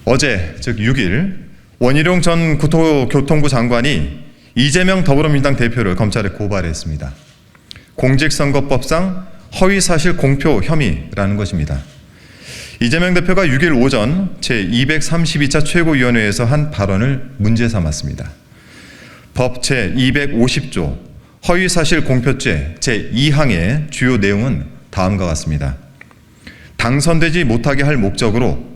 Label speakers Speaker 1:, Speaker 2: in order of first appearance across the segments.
Speaker 1: 어제 즉 6일 원희룡 전 국토교통부 장관이 이재명 더불어민주당 대표를 검찰에 고발했습니다. 공직선거법상 허위사실 공표 혐의라는 것입니다. 이재명 대표가 6일 오전 제232차 최고위원회에서 한 발언을 문제 삼았습니다. 법 제250조 허위사실 공표죄 제2항의 주요 내용은 다음과 같습니다. 당선되지 못하게 할 목적으로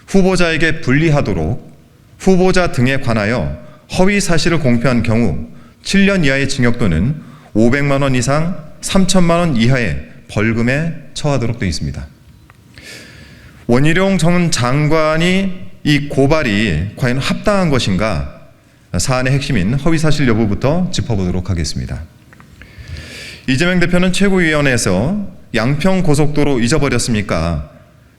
Speaker 1: 후보자에게 불리하도록 후보자 등에 관하여 허위사실을 공표한 경우 7년 이하의 징역 또는 500만 원 이상 3천만 원 이하의 벌금에 처하도록 되어 있습니다. 원희룡 전 장관이 이 고발이 과연 합당한 것인가? 사안의 핵심인 허위사실 여부부터 짚어보도록 하겠습니다. 이재명 대표는 최고위원회에서 양평 고속도로 잊어버렸습니까?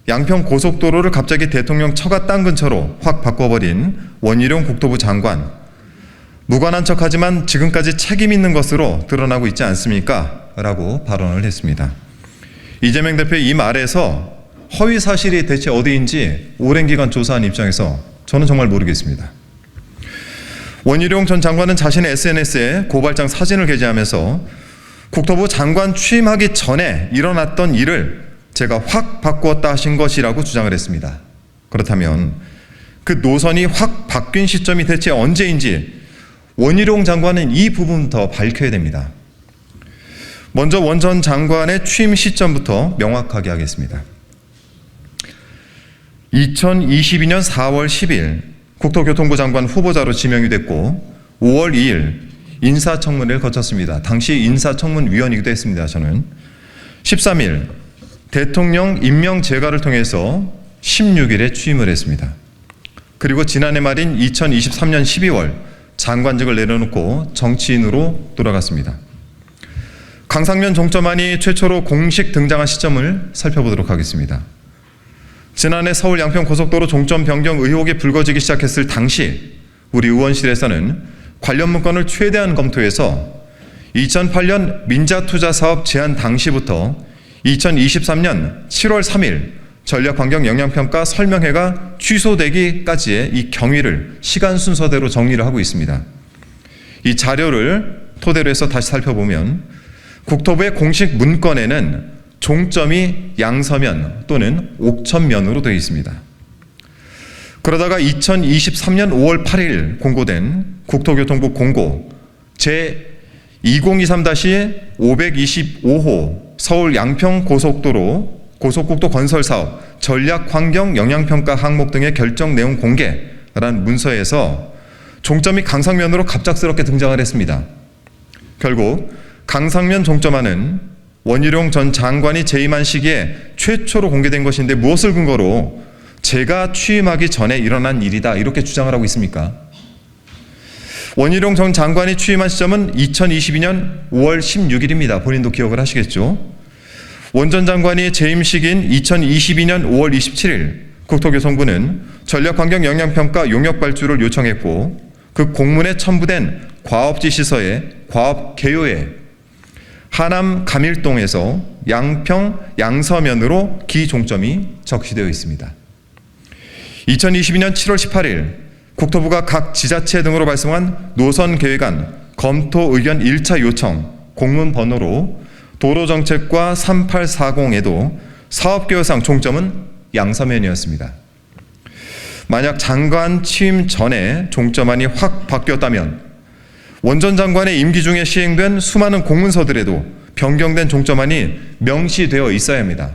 Speaker 1: 양평 고속도로를 갑자기 대통령 처가 땅 근처로 확 바꿔버린 원희룡 국토부 장관, 무관한 척하지만 지금까지 책임 있는 것으로 드러나고 있지 않습니까? 라고 발언을 했습니다. 이재명 대표의 이 말에서 허위 사실이 대체 어디인지 오랜 기간 조사한 입장에서 저는 정말 모르겠습니다. 원희룡 전 장관은 자신의 SNS에 고발장 사진을 게재하면서 국토부 장관 취임하기 전에 일어났던 일을 제가 확 바꾸었다 하신 것이라고 주장을 했습니다. 그렇다면 그 노선이 확 바뀐 시점이 대체 언제인지 원희룡 장관은 이 부분부터 밝혀야 됩니다. 먼저 원 전 장관의 취임 시점부터 명확하게 하겠습니다. 2022년 4월 10일 국토교통부 장관 후보자로 지명이 됐고 5월 2일 인사청문회를 거쳤습니다. 당시 인사청문위원이기도 했습니다. 저는 13일 대통령 임명 제가를 통해서 16일에 취임을 했습니다. 그리고 지난해 말인 2023년 12월 장관직을 내려놓고 정치인으로 돌아갔습니다. 강상면 종점안이 최초로 공식 등장한 시점을 살펴보도록 하겠습니다. 지난해 서울 양평 고속도로 종점 변경 의혹이 불거지기 시작했을 당시 우리 의원실에서는 관련 문건을 최대한 검토해서 2008년 민자투자사업 제안 당시부터 2023년 7월 3일 전략환경영향평가 설명회가 취소되기까지의 이 경위를 시간 순서대로 정리를 하고 있습니다. 이 자료를 토대로 해서 다시 살펴보면 국토부의 공식 문건에는 종점이 양서면 또는 옥천면으로 되어 있습니다. 그러다가 2023년 5월 8일 공고된 국토교통부 공고 제2023-525호 서울 양평 고속도로 고속국도 건설 사업 전략 환경 영향평가 항목 등의 결정 내용 공개라는 문서에서 종점이 강상면으로 갑작스럽게 등장을 했습니다. 결국 강상면 종점안은 원희룡 전 장관이 재임한 시기에 최초로 공개된 것인데 무엇을 근거로 제가 취임하기 전에 일어난 일이다 이렇게 주장을 하고 있습니까? 원희룡 전 장관이 취임한 시점은 2022년 5월 16일입니다. 본인도 기억을 하시겠죠? 원 전 장관이 재임 시기인 2022년 5월 27일 국토교통부는 전략환경영향평가 용역발주를 요청했고 그 공문에 첨부된 과업지시서의 과업 개요에 하남 감일동에서 양평 양서면으로 기종점이 적시되어 있습니다. 2022년 7월 18일 국토부가 각 지자체 등으로 발송한 노선계획안 검토 의견 1차 요청 공문 번호로 도로정책과 3840에도 사업계획상 종점은 양서면이었습니다. 만약 장관 취임 전에 종점안이 확 바뀌었다면 원 전 장관의 임기 중에 시행된 수많은 공문서들에도 변경된 종점안이 명시되어 있어야 합니다.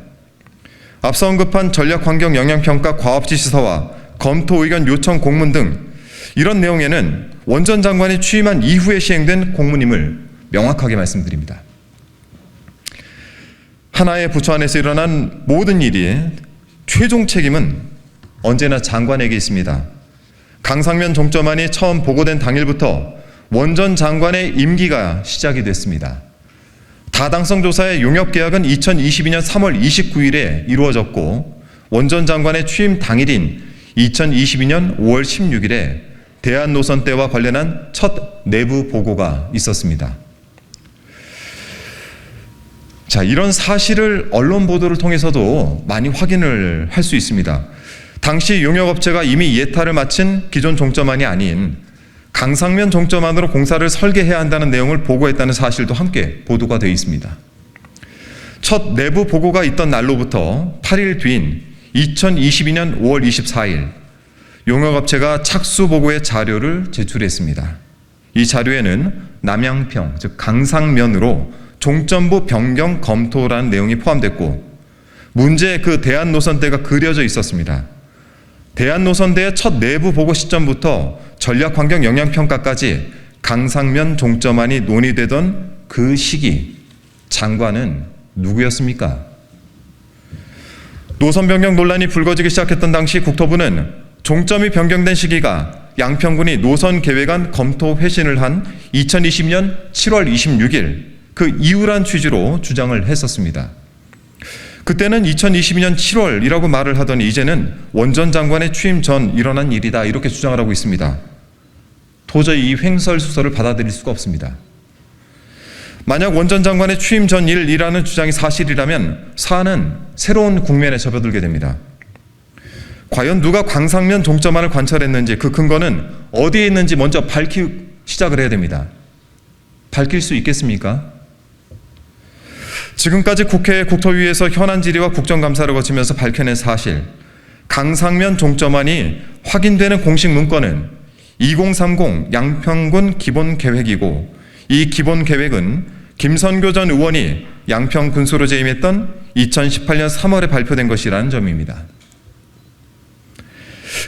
Speaker 1: 앞서 언급한 전략환경영향평가 과업지시서와 검토의견 요청 공문 등 이런 내용에는 원 전 장관이 취임한 이후에 시행된 공문임을 명확하게 말씀드립니다. 하나의 부처 안에서 일어난 모든 일이 최종 책임은 언제나 장관에게 있습니다. 강상면 종점안이 처음 보고된 당일부터 원 전 장관의 임기가 시작이 됐습니다. 다당성 조사의 용역계약은 2022년 3월 29일에 이루어졌고 원 전 장관의 취임 당일인 2022년 5월 16일에 대한노선대와 관련한 첫 내부 보고가 있었습니다. 자, 이런 사실을 언론 보도를 통해서도 많이 확인을 할 수 있습니다. 당시 용역업체가 이미 예타를 마친 기존 종점안이 아닌 강상면 종점안으로 공사를 설계해야 한다는 내용을 보고했다는 사실도 함께 보도가 되어 있습니다. 첫 내부 보고가 있던 날로부터 8일 뒤인 2022년 5월 24일 용역업체가 착수 보고의 자료를 제출했습니다. 이 자료에는 남양평, 즉 강상면으로 종점부 변경 검토라는 내용이 포함됐고 문제의 그 대한노선대가 그려져 있었습니다. 대한노선대의 첫 내부 보고 시점부터 전략환경 영향평가까지 강상면 종점안이 논의되던 그 시기 장관은 누구였습니까? 노선 변경 논란이 불거지기 시작했던 당시 국토부는 종점이 변경된 시기가 양평군이 노선 계획안 검토 회신을 한 2020년 7월 26일 그 이후란 취지로 주장을 했었습니다. 그때는 2022년 7월이라고 말을 하더니 이제는 원 전 장관의 취임 전 일어난 일이다 이렇게 주장을 하고 있습니다. 도저히 이 횡설수설을 받아들일 수가 없습니다. 만약 원 전 장관의 취임 전 일이라는 주장이 사실이라면 사안은 새로운 국면에 접어들게 됩니다. 과연 누가 강상면 종점안을 관철했는지 그 근거는 어디에 있는지 먼저 밝히기 시작을 해야 됩니다. 밝힐 수 있겠습니까? 지금까지 국회 국토위에서 현안 질의와 국정감사를 거치면서 밝혀낸 사실, 강상면 종점안이 확인되는 공식 문건은 2030 양평군 기본계획이고 이 기본계획은 김선교 전 의원이 양평 군수로 재임했던 2018년 3월에 발표된 것이라는 점입니다.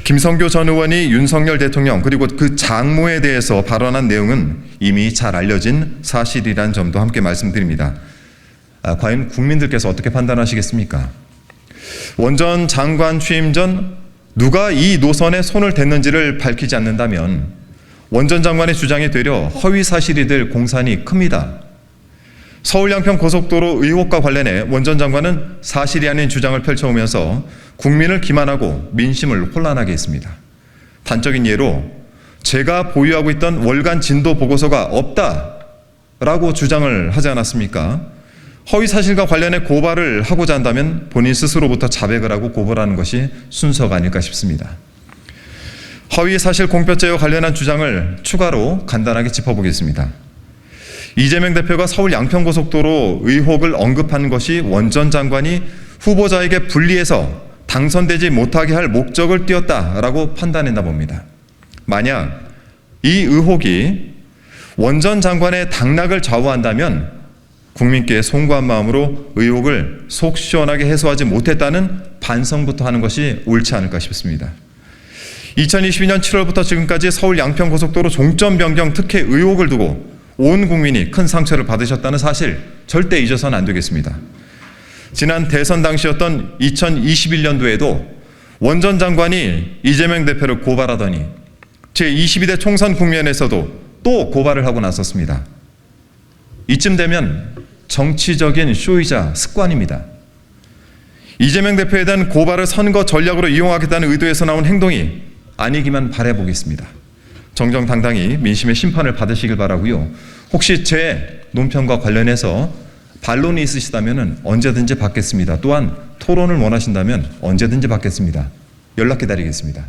Speaker 1: 김선교 전 의원이 윤석열 대통령 그리고 그 장모에 대해서 발언한 내용은 이미 잘 알려진 사실이라는 점도 함께 말씀드립니다. 과연 국민들께서 어떻게 판단하시겠습니까? 원 전 장관 취임 전 누가 이 노선에 손을 댔는지를 밝히지 않는다면 원 전 장관의 주장이 되려 허위 사실이 될 공산이 큽니다. 서울 양평 고속도로 의혹과 관련해 원 전 장관은 사실이 아닌 주장을 펼쳐오면서 국민을 기만하고 민심을 혼란하게 했습니다. 단적인 예로 제가 보유하고 있던 월간 진도 보고서가 없다라고 주장을 하지 않았습니까? 허위 사실과 관련해 고발을 하고자 한다면 본인 스스로부터 자백을 하고 고발하는 것이 순서가 아닐까 싶습니다. 허위 사실 공표죄와 관련한 주장을 추가로 간단하게 짚어보겠습니다. 이재명 대표가 서울 양평고속도로 의혹을 언급한 것이 원 전 장관이 후보자에게 불리해서 당선되지 못하게 할 목적을 띄었다라고 판단했나 봅니다. 만약 이 의혹이 원 전 장관의 당락을 좌우한다면 국민께 송구한 마음으로 의혹을 속 시원하게 해소하지 못했다는 반성부터 하는 것이 옳지 않을까 싶습니다. 2022년 7월부터 지금까지 서울 양평고속도로 종점 변경 특혜 의혹을 두고 온 국민이 큰 상처를 받으셨다는 사실 절대 잊어서는 안 되겠습니다. 지난 대선 당시였던 2021년도에도 원 전 장관이 이재명 대표를 고발하더니 제22대 총선 국면에서도 또 고발을 하고 나섰습니다. 이쯤 되면 정치적인 쇼이자 습관입니다. 이재명 대표에 대한 고발을 선거 전략으로 이용하겠다는 의도에서 나온 행동이 아니기만 바라보겠습니다. 정정당당히 민심의 심판을 받으시길 바라고요. 혹시 제 논평과 관련해서 반론이 있으시다면 언제든지 받겠습니다. 또한 토론을 원하신다면 언제든지 받겠습니다. 연락 기다리겠습니다.